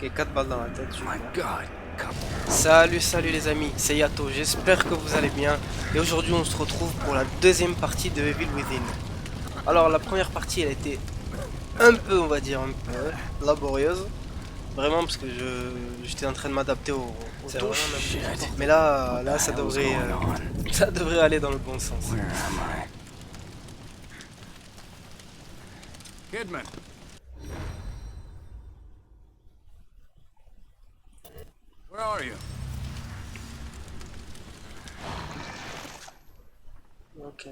Ok, 4 balles dans la tête, My super. God, Salut les amis, c'est Yato, j'espère que vous allez bien. Et aujourd'hui on se retrouve pour la deuxième partie de Evil Within. Alors la première partie elle était un peu, on va dire, un peu laborieuse. Vraiment parce que j'étais en train de m'adapter aux c'est vraiment touches. shit. Mais What the là ça hell's going on? ça devrait aller dans le bon sens. Where am I? Kidman. Where are you? Ok.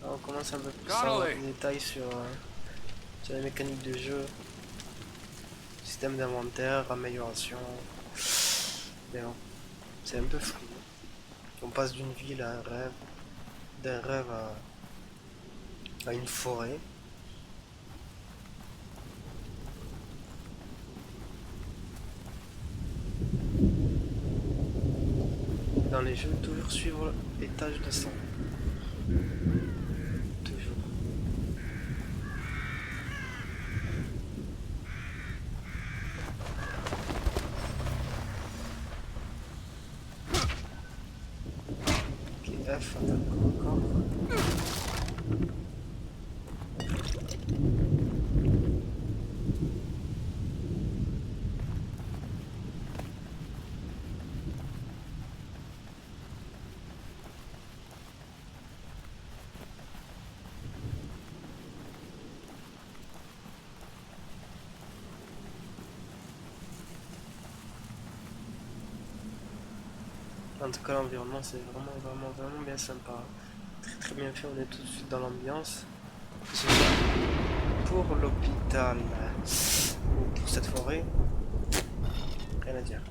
Alors, on commence un peu plus à avoir Connolly. des détails sur les mécaniques de jeu, système d'inventaire, amélioration. Mais bon, c'est un peu flou. On passe d'une ville à un rêve, d'un rêve à une forêt. Dans les jeux, toujours suivre les tâches de sang. Toujours. Ok, F, attaque encore. En tout cas, l'environnement, c'est vraiment bien sympa. Très bien fait, on est tout de suite dans l'ambiance. Que ce soit pour l'hôpital ou pour cette forêt, rien à dire.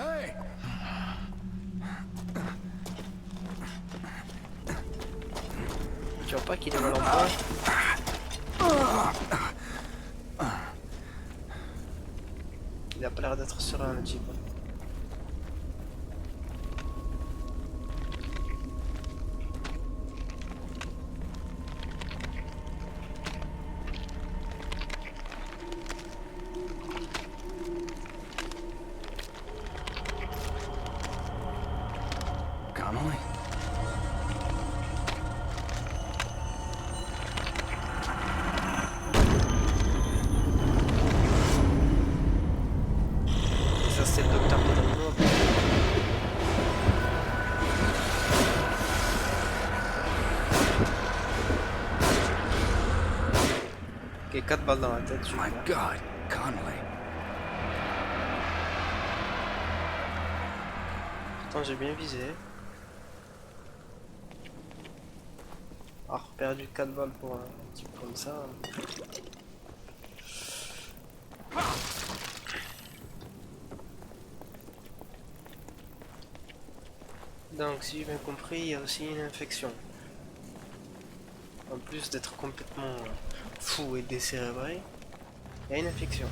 Hey! Tu vois pas qu'il est mal en point? Il a pas l'air d'être serein le type. Connolly? Et ça, c'est le docteur Pedrino. Ok, 4 balles dans la tête, My super. God, Connolly. Pourtant, j'ai bien visé. Alors, perdu 4 balles pour un type comme ça. Donc, si j'ai bien compris, il y a aussi une infection. En plus d'être complètement fou et décérébré, il y a une infection.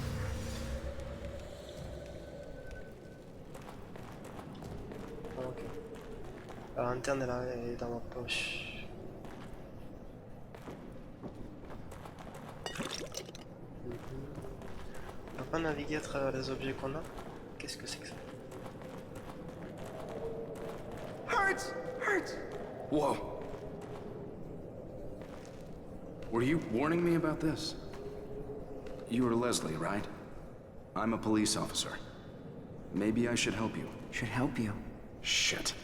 Ok. La lanterne elle est dans ma poche. On va pas naviguer à travers les objets qu'on a. Qu'est-ce que c'est que ça? Hurts! Hurts! Whoa. Were you warning me about this? You are Leslie, right? I'm a police officer. Maybe I should help you. Should help you. Shit.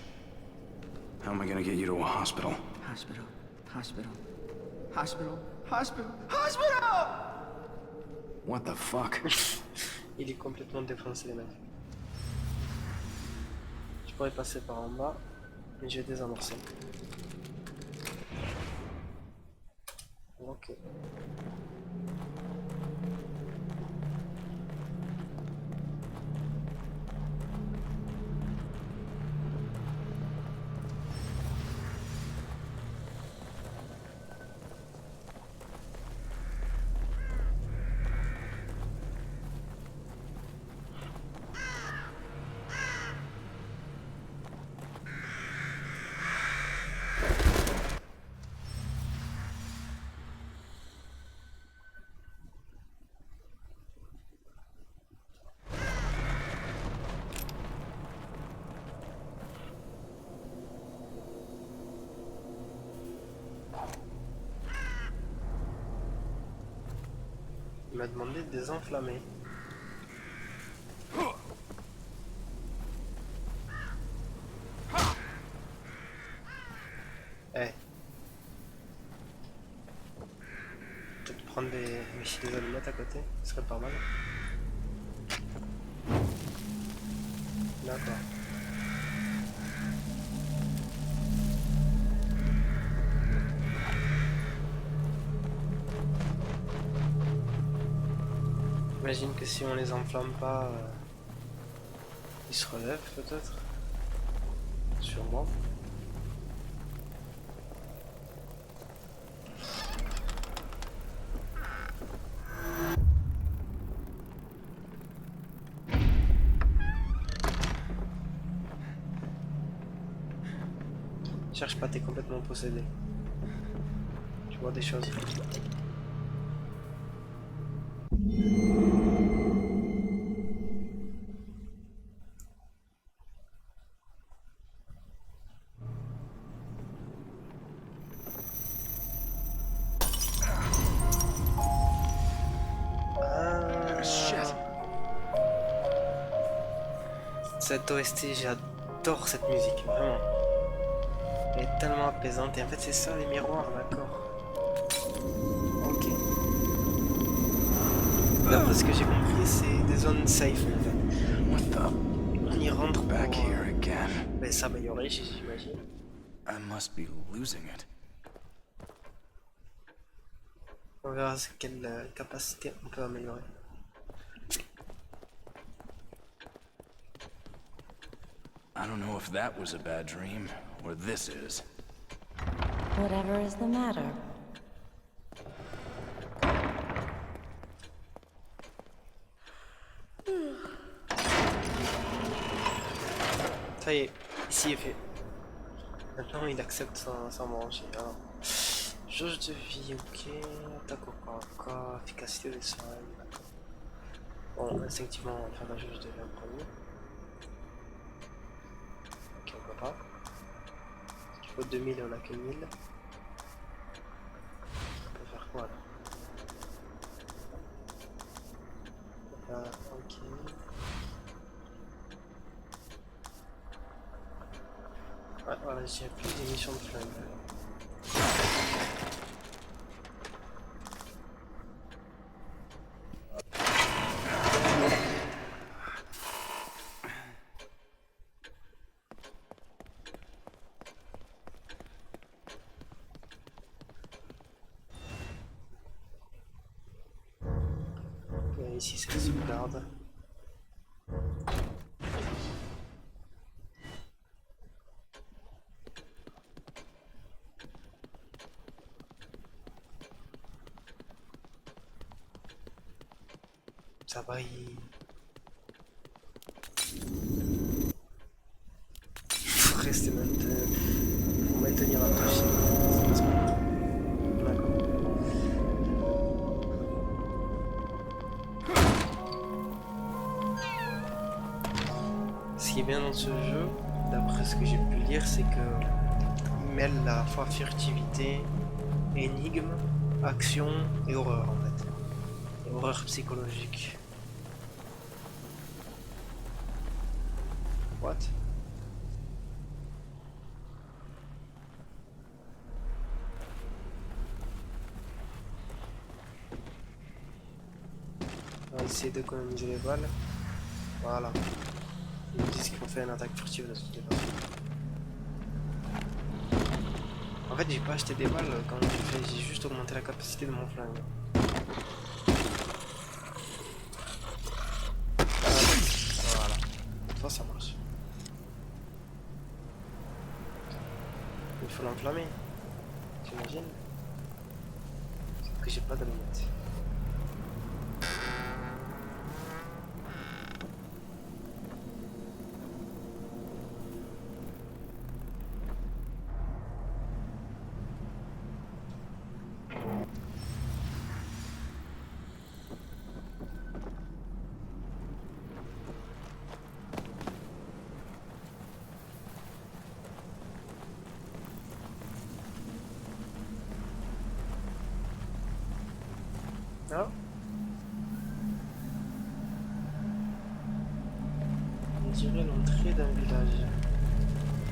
How am I gonna get you to a hospital? Hospital. Hospital. Hospital. Hospital. Hospital! What the fuck? Il est complètement défoncé, les mecs. Je pourrais passer par en bas, mais je vais désamorcer. Ok. m'a demandé de désenflammer. Eh. Peut-être prendre des missiles d'allumettes à côté, ce serait pas mal. D'accord. J'imagine que si on les enflamme pas, ils se relèvent peut-être. Sûrement. Cherche pas, t'es complètement possédé. Tu vois des choses. Shit. Cette OST, j'adore cette musique, vraiment. Elle est tellement apaisante et en fait c'est ça les miroirs, d'accord. Ok. D'après ce que j'ai compris, c'est des zones safe en fait. What the? On y rentre Back pour here again. s'améliorer, j'imagine. I must be losing it. On verra quelle capacité on peut améliorer. I don't know if that was a bad dream, or this is. Whatever is the matter? Ça y est, ici est fait. Maintenant il accepte sans manger. Alors, jauge de vie, ok. Attaque au corps à corps, efficacité des soins, d'accord. Bon, instinctivement on va faire la jauge de vie en premier. Ok, on peut pas. Il faut 2000 et on a que 1000. On peut faire quoi là? On peut faire, ok. Ouais, voilà, j'ai plus d'émissions de flingue. Et ici c'est la sauvegarde. Ça va, il faut rester pour maintenir la touche. D'accord. Ce qui est bien dans ce jeu, d'après ce que j'ai pu lire, c'est que il mêle à la fois furtivité, énigme, action et horreur en fait. Et horreur psychologique. What? On va essayer d'économiser les balles. Voilà. Ils me disent qu'il faut faire une attaque furtive de toutes les façons. En fait, j'ai pas acheté des balles quand j'ai juste augmenté la capacité de mon flingue. Voilà. Ça marche. Il faut l'enflammer. T'imagines? Sauf que j'ai pas d'allumettes. Ah. dirait l'entrée d'un village.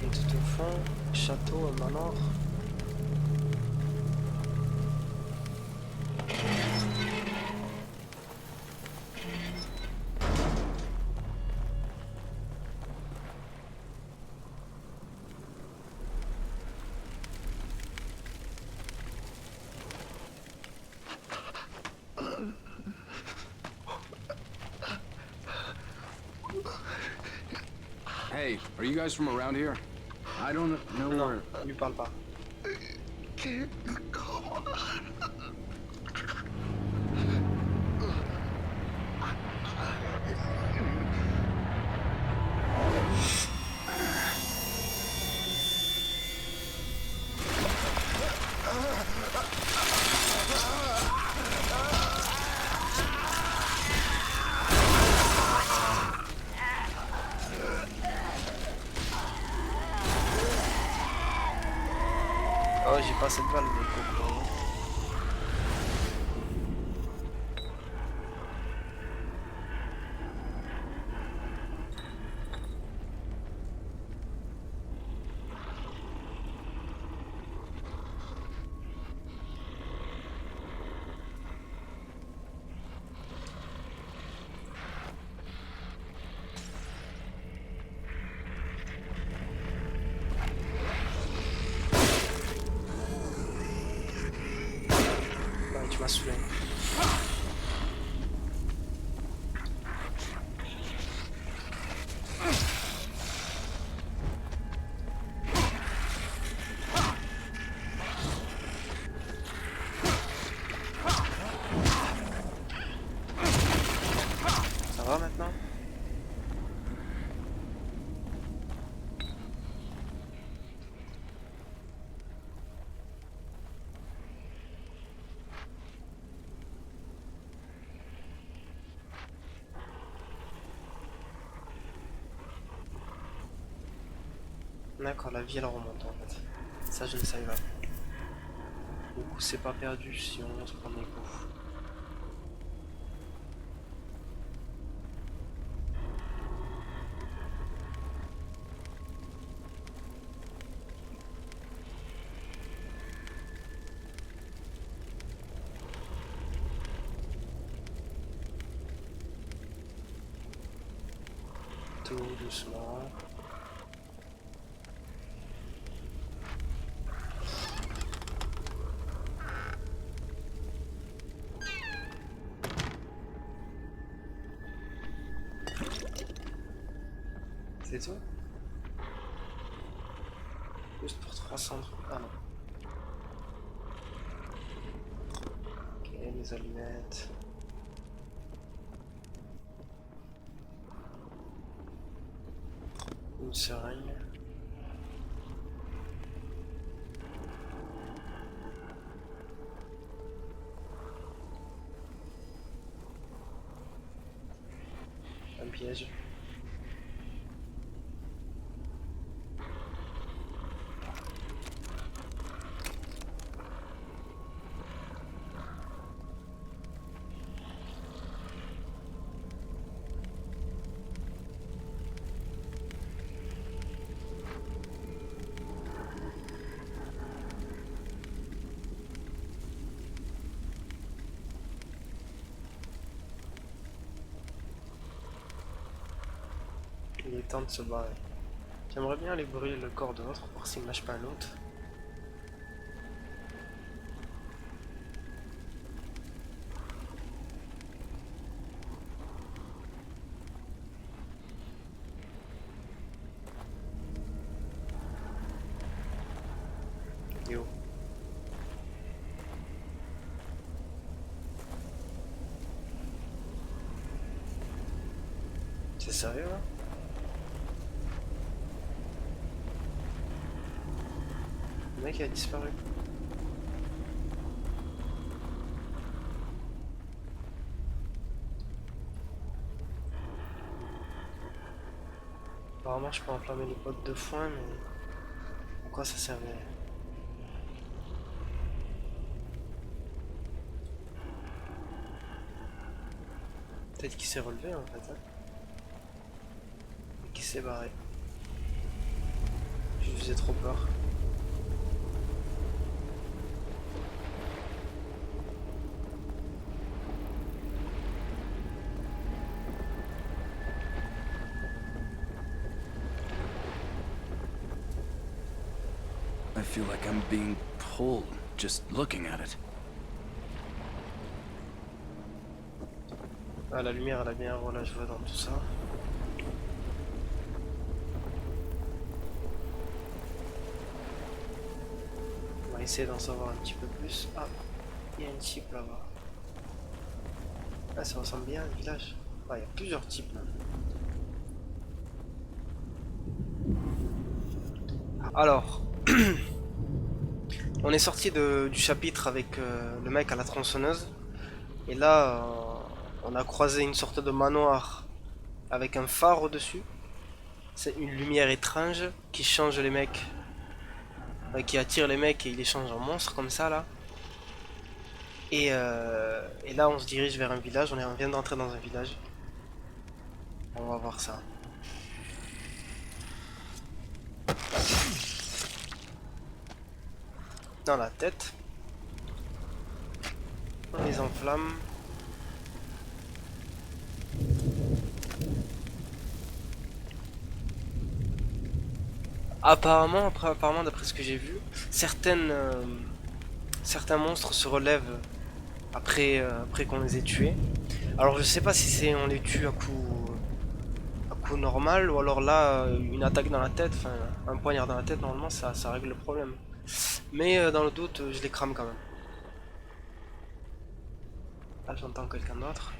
Et tout au fond, château, un manoir. Hey, are you guys from around here? I don't know Non, where... lui parle pas. Oh, j'ai pas cette balle, mais coco. Ouais, tu m'as saoulé. Ça va maintenant? D'accord, la vie elle remonte en fait. Ça je ne savais pas. Du coup c'est pas perdu si on se prend des coups. Tout doucement. C'est tout? Juste pour 300 trucs. Ah non. Ok, les allumettes. Une seringue. Un piège. Il est temps de se barrer. J'aimerais bien aller brûler le corps de l'autre pour voir s'il ne lâche pas un autre. Yo. C'est sérieux là? Le mec a disparu. Apparemment je peux enflammer les potes de foin mais... Pourquoi ça servait? Peut-être qu'il s'est relevé en fait. Hein. Et qu'il s'est barré. Je lui faisais trop peur. I feel like I'm being pulled just looking at it. Ah, la lumière, elle a bien un rôle à jouer dans tout ça. On va essayer d'en savoir un petit peu plus. Ah, il y a une type là-bas. Ah, ça ressemble bien à un village. Ah, il y a plusieurs types là. Alors, on est sorti du chapitre avec le mec à la tronçonneuse. Et là, on a croisé une sorte de manoir avec un phare au-dessus. C'est une lumière étrange qui change les mecs. Qui attire les mecs et il les change en monstres comme ça là. Et là on se dirige vers un village, on vient d'entrer dans un village. On va voir ça. Dans la tête. On les enflamme. Apparemment d'après ce que j'ai vu, certains monstres se relèvent après qu'on les ait tués. Alors je sais pas si c'est on les tue à coup normal ou alors là une attaque dans la tête, enfin un poignard dans la tête normalement ça règle le problème. Mais dans le doute je les crame quand même. Là j'entends quelqu'un d'autre.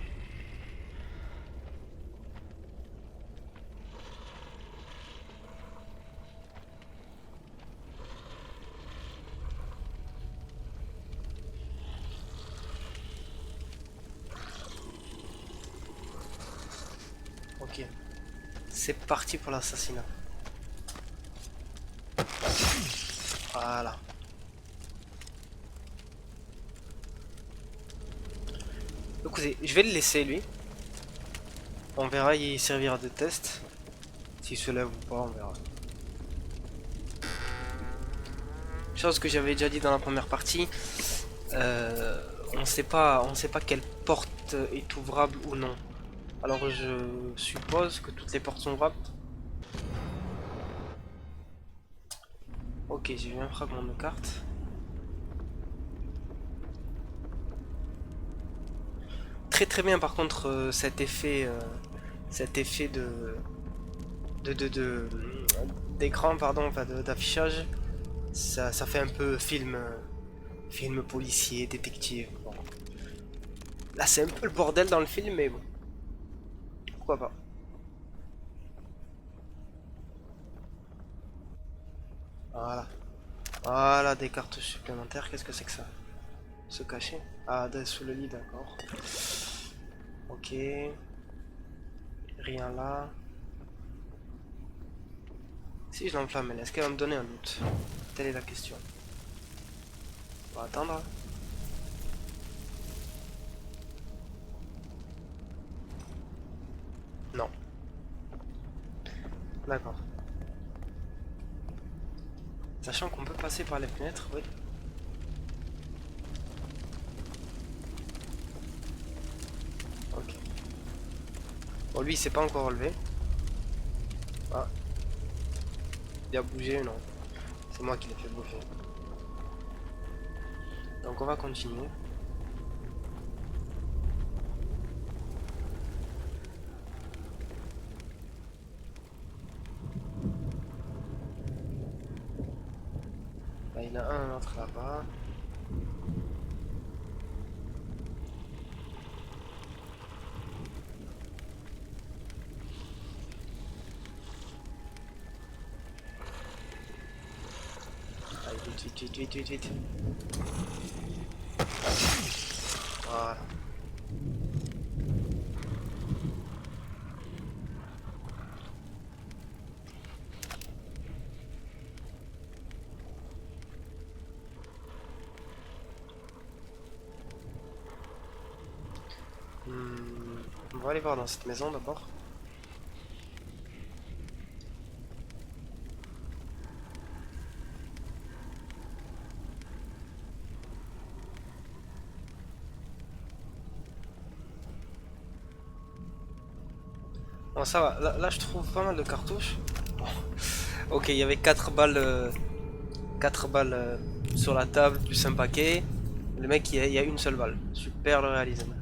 Ok. C'est parti pour l'assassinat. Voilà. Écoutez, je vais le laisser lui. On verra, il servira de test. S'il se lève ou pas, on verra. Chose que j'avais déjà dit dans la première partie. On sait pas quelle porte est ouvrable ou non. Alors je suppose que toutes les portes sont ouvrables. Ok, j'ai vu un fragment de carte. Très bien par contre cet effet d'écran pardon, enfin d'affichage, ça fait un peu film policier, détective. Bon. Là c'est un peu le bordel dans le film mais bon. Pourquoi pas. Voilà. Voilà des cartes supplémentaires, qu'est-ce que c'est que ça? Se cacher? Ah, sous le lit, d'accord. Ok. Rien là. Si je l'enflamme, est-ce qu'elle va me donner un loot? Telle est la question. On va attendre. Non. D'accord. Sachant qu'on peut passer par les fenêtres, oui. Ok. Bon, lui, il s'est pas encore relevé. Ah. Il a bougé, non. C'est moi qui l'ai fait bouger. Donc on va continuer. Là, il y en a un autre là-bas. Allez, vite. Voilà. On va aller voir dans cette maison d'abord. Bon, ça va. Là, je trouve pas mal de cartouches. Bon. Ok, il y avait 4 balles, 4 balles sur la table, plus un paquet. Le mec, il y a une seule balle. Super le réalisme.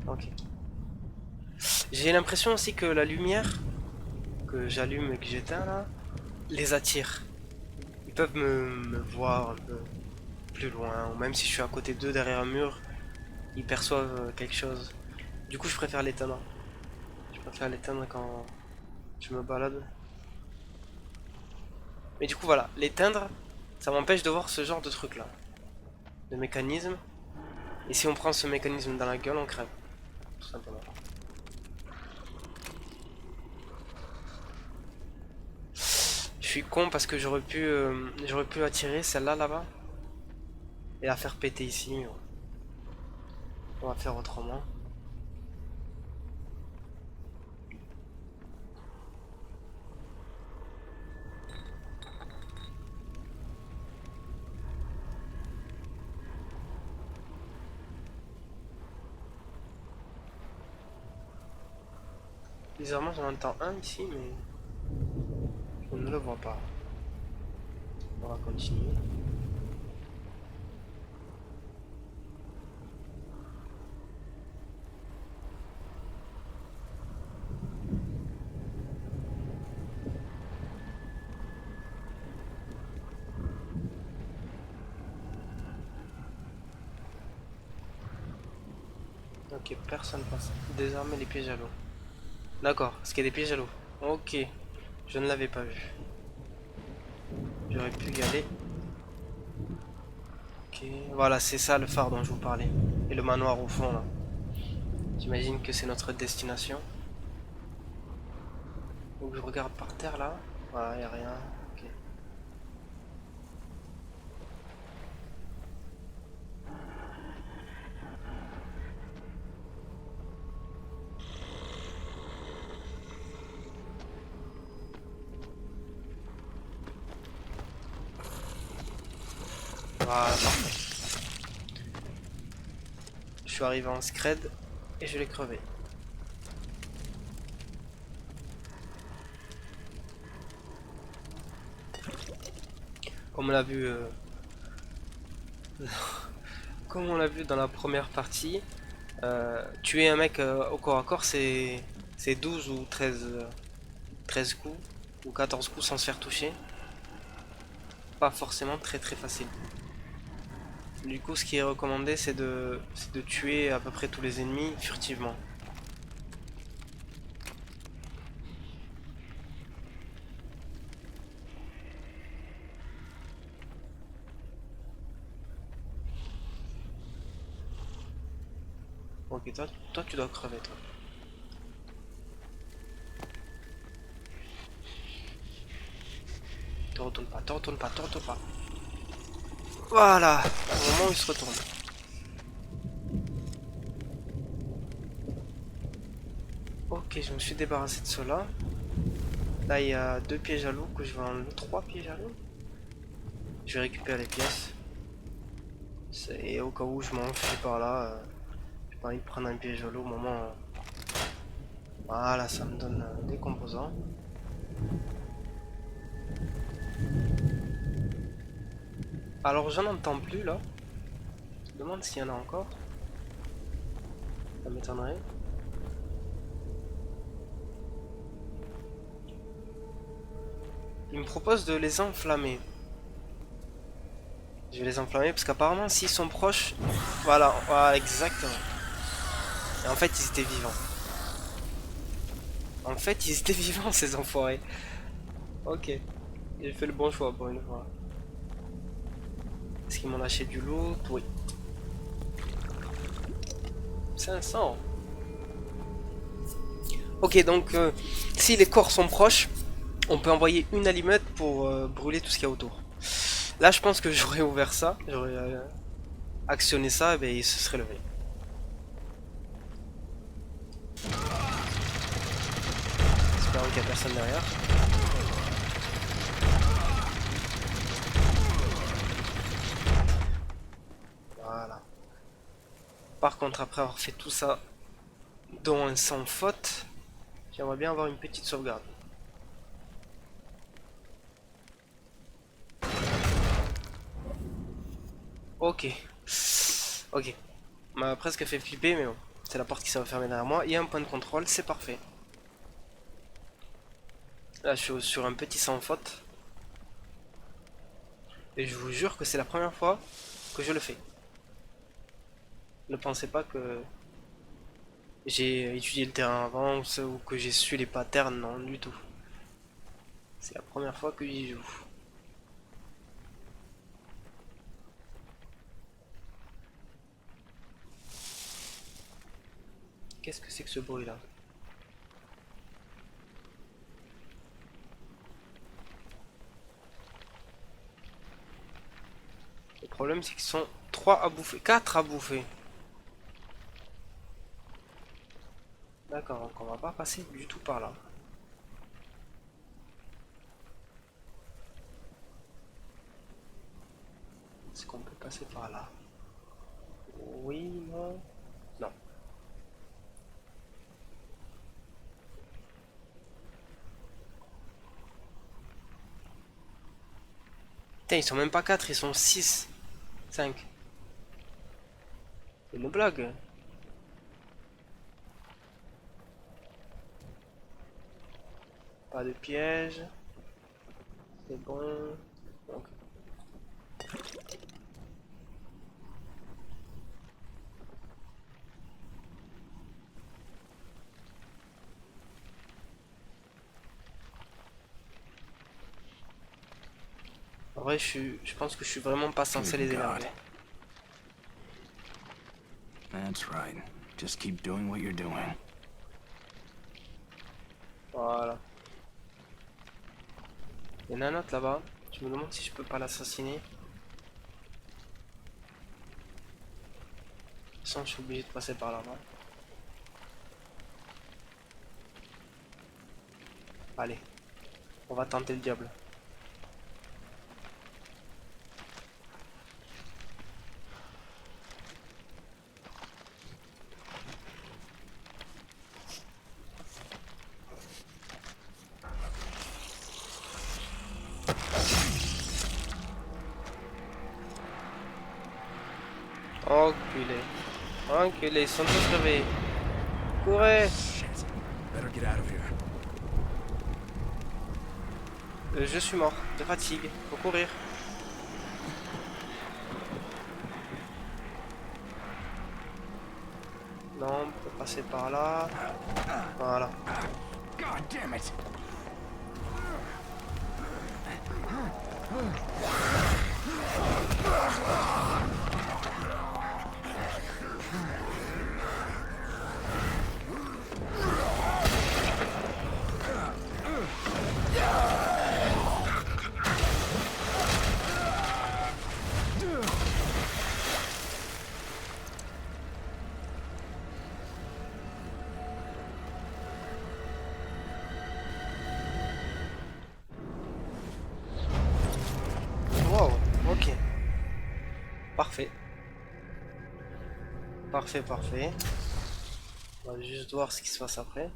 Ok. J'ai l'impression aussi que la lumière que j'allume et que j'éteins là, les attire. Ils peuvent me voir un peu plus loin, ou même si je suis à côté d'eux derrière un mur, ils perçoivent quelque chose. Du coup, je préfère l'éteindre. Je préfère l'éteindre quand je me balade. Mais du coup, voilà, l'éteindre, ça m'empêche de voir ce genre de truc là, de mécanisme. Et si on prend ce mécanisme dans la gueule, on crève, tout simplement. Je suis con parce que j'aurais pu attirer celle-là là-bas et la faire péter ici. Mais bon. On va faire autrement. Bizarrement, j'en entends un ici, mais je ne le vois pas. On va continuer. Ok, personne passe. Désarmer les pièges à l'eau. D'accord, parce qu'il y a des pièges à l'eau. Ok, je ne l'avais pas vu. J'aurais pu y aller. Ok, voilà, c'est ça le phare dont je vous parlais. Et le manoir au fond là. J'imagine que c'est notre destination. Donc je regarde par terre là. Voilà, y a rien. Ok. Voilà, parfait. Je suis arrivé en scred et je l'ai crevé. Comme on l'a vu, comme on l'a vu dans la première partie, tuer un mec au corps à corps, c'est 12 ou 13 coups ou 14 coups sans se faire toucher. Pas forcément très facile. Du coup, ce qui est recommandé, c'est de tuer à peu près tous les ennemis furtivement. Ok, toi tu dois crever, toi. Te retourne pas, te retourne pas, te retourne pas. Voilà, au moment où il se retourne. Ok, je me suis débarrassé de cela. Là, il y a 2 pièges à loup que je vais enlever. 3 pièges à loup. Je vais récupérer les pièces. Et au cas où je m'enfuis par là, j'ai pas envie de prendre un piège à loup au moment. Voilà, ça me donne des composants. Alors, j'en entends plus là. Je me demande s'il y en a encore. Ça m'étonnerait. Il me propose de les enflammer. Je vais les enflammer parce qu'apparemment s'ils sont proches... Voilà, voilà, exactement. Et en fait ils étaient vivants. En fait ils étaient vivants ces enfoirés. Ok. J'ai fait le bon choix pour une fois. Est-ce qu'ils m'ont lâché du loot? Oui. 500. Ok, donc si les corps sont proches, on peut envoyer une allumette pour brûler tout ce qu'il y a autour. Là, je pense que j'aurais ouvert ça, j'aurais actionné ça, et ben, il se serait levé. J'espère qu'il n'y a personne derrière. Voilà. Par contre, après avoir fait tout ça, dont un sans faute. J'aimerais bien avoir une petite sauvegarde. Ok. Ok. M'a presque fait flipper, mais bon. C'est la porte qui s'est refermée derrière moi. Il y a un point de contrôle, c'est parfait. Là, je suis sur un petit sans faute. Et je vous jure que c'est la première fois que je le fais. Ne pensez pas que j'ai étudié le terrain avant ou que j'ai su les patterns, non du tout. C'est la première fois que j'y joue. Qu'est-ce que c'est que ce bruit là? Le problème c'est qu'ils sont 3 à bouffer, 4 à bouffer. D'accord, donc on va pas passer du tout par là. Est-ce qu'on peut passer par là? Oui, non. Non. Putain, ils sont même pas 4, ils sont 6. 5. C'est une blague. Pas de piège. C'est bon. Donc. En vrai, je pense que je suis vraiment pas censé les Good énerver. God. That's right. Just keep doing what you're doing. Voilà. Il y en a un autre là-bas. Je me demande si je peux pas l'assassiner. De toute façon, je suis obligé de passer par là-bas. Allez, on va tenter le diable. Enculé. Enculé, ils sont tous réveillés. Courez! Better get out of here. Je suis mort de fatigue. Faut courir. Non, on peut passer par là. Voilà. God damn it! Wow, ok. Parfait. Parfait, parfait. On va juste voir ce qui se passe après.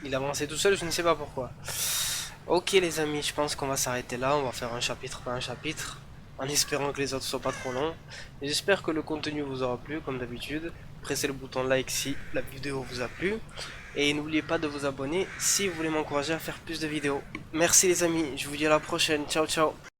Il avançait tout seul, je ne sais pas pourquoi. Ok les amis, je pense qu'on va s'arrêter là. On va faire un chapitre par un chapitre, en espérant que les autres soient pas trop longs. J'espère que le contenu vous aura plu, comme d'habitude. Pressez le bouton like si la vidéo vous a plu. Et n'oubliez pas de vous abonner si vous voulez m'encourager à faire plus de vidéos. Merci les amis, je vous dis à la prochaine. Ciao ciao.